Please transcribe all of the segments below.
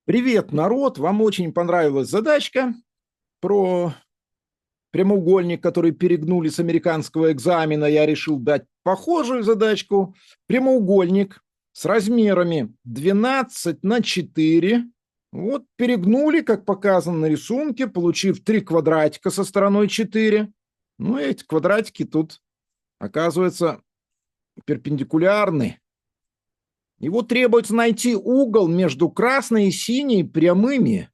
Привет, народ! Вам очень понравилась задачка про прямоугольник, который перегнули с американского экзамена. Я решил дать похожую задачку. Прямоугольник с размерами 12 на 4. Вот перегнули, как показано на рисунке, получив 3 квадратика со стороной 4. Ну, и эти квадратики тут, оказывается, перпендикулярны. И вот требуется найти угол между красной и синей прямыми,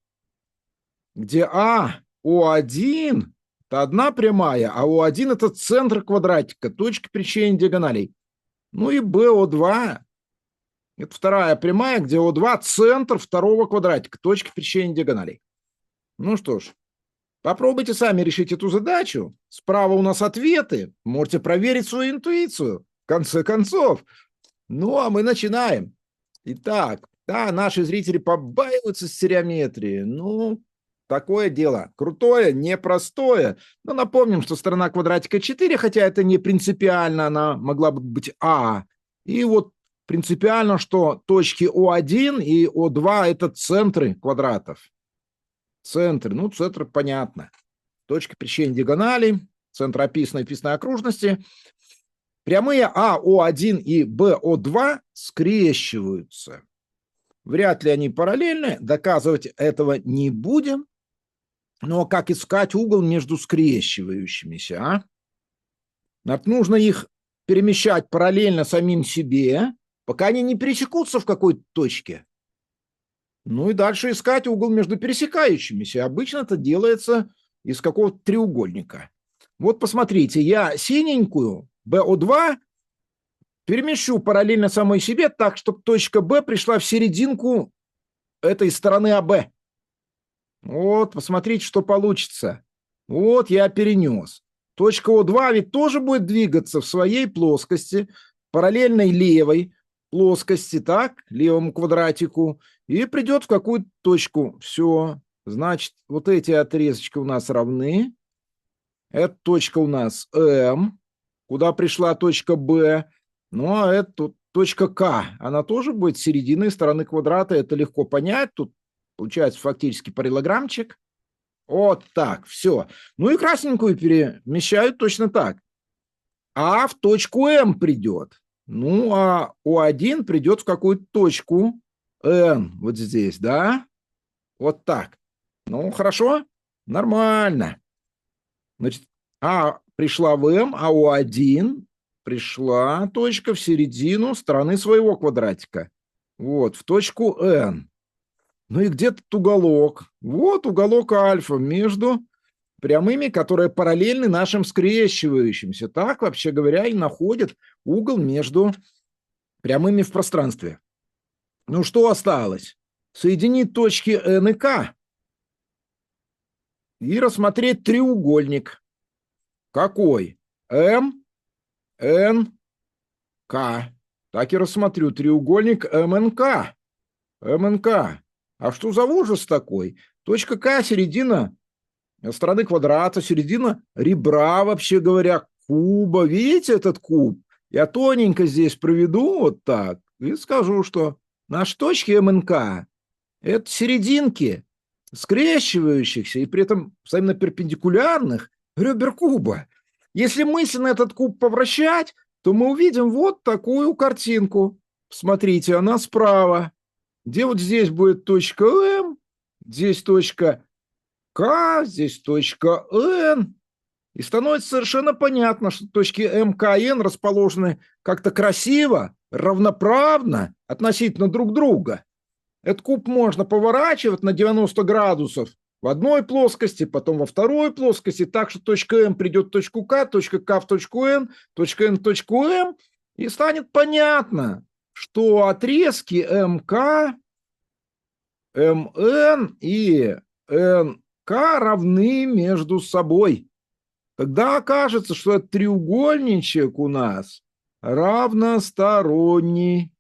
где ОО1 это одна прямая, а О1 это центр квадратика, точка пересечения диагоналей. Ну и БО2 это вторая прямая, где О2 центр второго квадратика, точка пересечения диагоналей. Ну что ж, попробуйте сами решить эту задачу. Справа у нас ответы. Можете проверить свою интуицию. В конце концов. Ну, а мы начинаем. Итак, да, наши зрители побаиваются стереометрии. Ну, такое дело. Крутое, непростое. Но напомним, что сторона квадратика 4, хотя это не принципиально, она могла бы быть А. И вот принципиально, что точки О1 и О2 – это центры квадратов. Центры, ну, центр понятно. Точка пересечения диагоналей, центр описанной окружности. Прямые АО1 и БО2 скрещиваются. Вряд ли они параллельны, доказывать этого не будем. Но как искать угол между скрещивающимися? Нужно их перемещать параллельно самим себе, пока они не пересекутся в какой-то точке. Ну и дальше искать угол между пересекающимися. Обычно это делается из какого-то треугольника. Вот посмотрите, я синенькую БО2 перемещу параллельно самой себе так, чтобы точка Б пришла в серединку этой стороны АБ. Вот, посмотрите, что получится. Вот я перенес. Точка О2 ведь тоже будет двигаться в своей плоскости, параллельной левой плоскости, так, левому квадратику, и придет в какую-то точку. Все, значит, вот эти отрезочки у нас равны. Эта точка у нас М, куда пришла точка Б. Ну, а это точка К, она тоже будет серединой стороны квадрата. Это легко понять. Тут получается фактически параллелограммчик. Вот так, все. Ну и красненькую перемещают точно так. А в точку М придет. Ну, а О1 придет в какую-то точку Н. Вот здесь, да? Вот так. Ну, хорошо? Нормально. Значит, А пришла в М, а О1 пришла точка в середину стороны своего квадратика. Вот, в точку N. Ну и где тут уголок? Вот уголок альфа между прямыми, которые параллельны нашим скрещивающимся. Так, вообще говоря, и находят угол между прямыми в пространстве. Ну что осталось? Соединить точки N и K и рассмотреть треугольник. Какой? М, Н, К. Так и рассмотрю треугольник МНК. МНК. А что за ужас такой? Точка К – середина стороны квадрата, середина ребра, вообще говоря, куба. Видите этот куб? Я тоненько здесь проведу вот так и скажу, что наши точки МНК – это серединки скрещивающихся и при этом взаимно перпендикулярных ребер куба. Если мысленно этот куб повращать, то мы увидим вот такую картинку. Смотрите, она справа, где вот здесь будет точка М, здесь точка К, здесь точка Н. И становится совершенно понятно, что точки М, К и Н расположены как-то красиво, равноправно относительно друг друга. Этот куб можно поворачивать на 90 градусов в одной плоскости, потом во второй плоскости, так что точка М придет в точку К в точку Н в точку М, и станет понятно, что отрезки МК, МН и НК равны между собой. Тогда окажется, что этот треугольничек у нас равносторонний.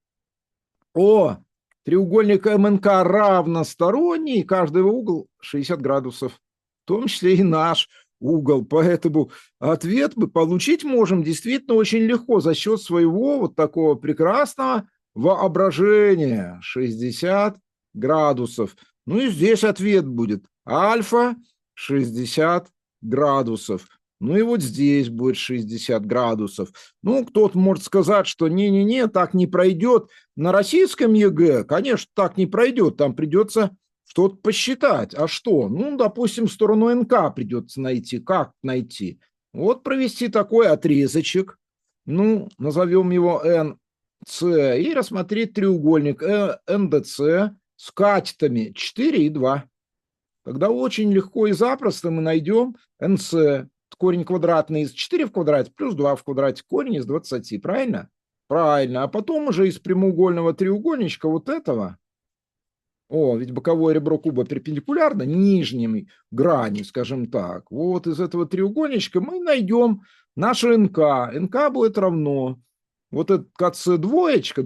Треугольник МНК равносторонний, и каждый угол 60 градусов, в том числе и наш угол. Поэтому ответ мы получить можем действительно очень легко за счет своего вот такого прекрасного воображения. 60 градусов. Ну и здесь ответ будет альфа 60 градусов. Ну и вот здесь будет 60 градусов. Ну, кто-то может сказать, что не-не-не, так не пройдет. На российском ЕГЭ, конечно, так не пройдет. Там придется что-то посчитать. А что? Ну, допустим, сторону НК придется найти. Как найти? Вот провести такой отрезочек. Ну, назовем его НС. И рассмотреть треугольник НДС с катетами 4 и 2. Тогда очень легко и запросто мы найдем НС. Корень квадратный из 4 в квадрате плюс 2 в квадрате, корень из 20, правильно? Правильно. А потом уже из прямоугольного треугольничка вот этого, ведь боковое ребро куба перпендикулярно нижней грани, скажем так. Вот из этого треугольничка мы найдем нашу НК. НК будет равно вот этот КЦ двоечка,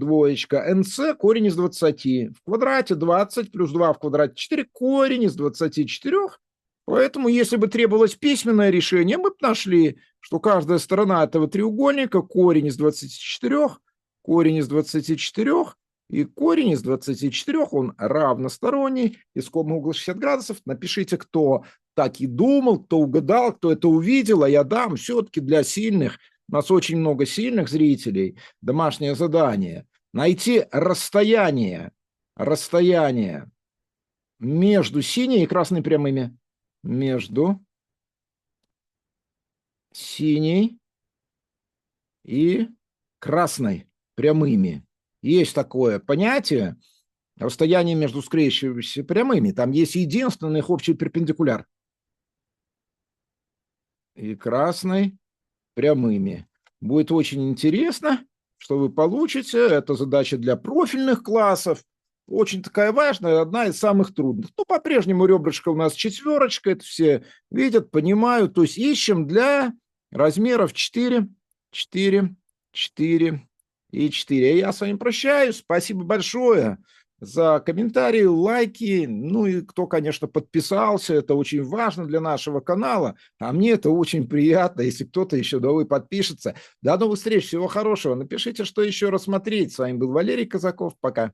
НС корень из 20. В квадрате 20 плюс 2 в квадрате 4, корень из 24. Поэтому, если бы требовалось письменное решение, мы бы нашли, что каждая сторона этого треугольника корень из 24, корень из 24 и корень из 24, он равносторонний, искомый угол 60 градусов. Напишите, кто так и думал, кто угадал, кто это увидел, а я дам все-таки для сильных, у нас очень много сильных зрителей, домашнее задание. Найти расстояние между синей и красной прямыми. Между синей и красной прямыми. Есть такое понятие расстояние между скрещивающимися прямыми. Там есть единственный их общий перпендикуляр. И красной прямыми. Будет очень интересно, что вы получите. Это задача для профильных классов. Очень такая важная, одна из самых трудных. Ну, по-прежнему ребрышко у нас 4, это все видят, понимают. То есть ищем для размеров 4, 4, 4 и 4. Я с вами прощаюсь. Спасибо большое за комментарии, лайки. Ну и кто, конечно, подписался. Это очень важно для нашего канала. А мне это очень приятно, если кто-то еще новый подпишется. До новых встреч. Всего хорошего. Напишите, что еще рассмотреть. С вами был Валерий Казаков. Пока.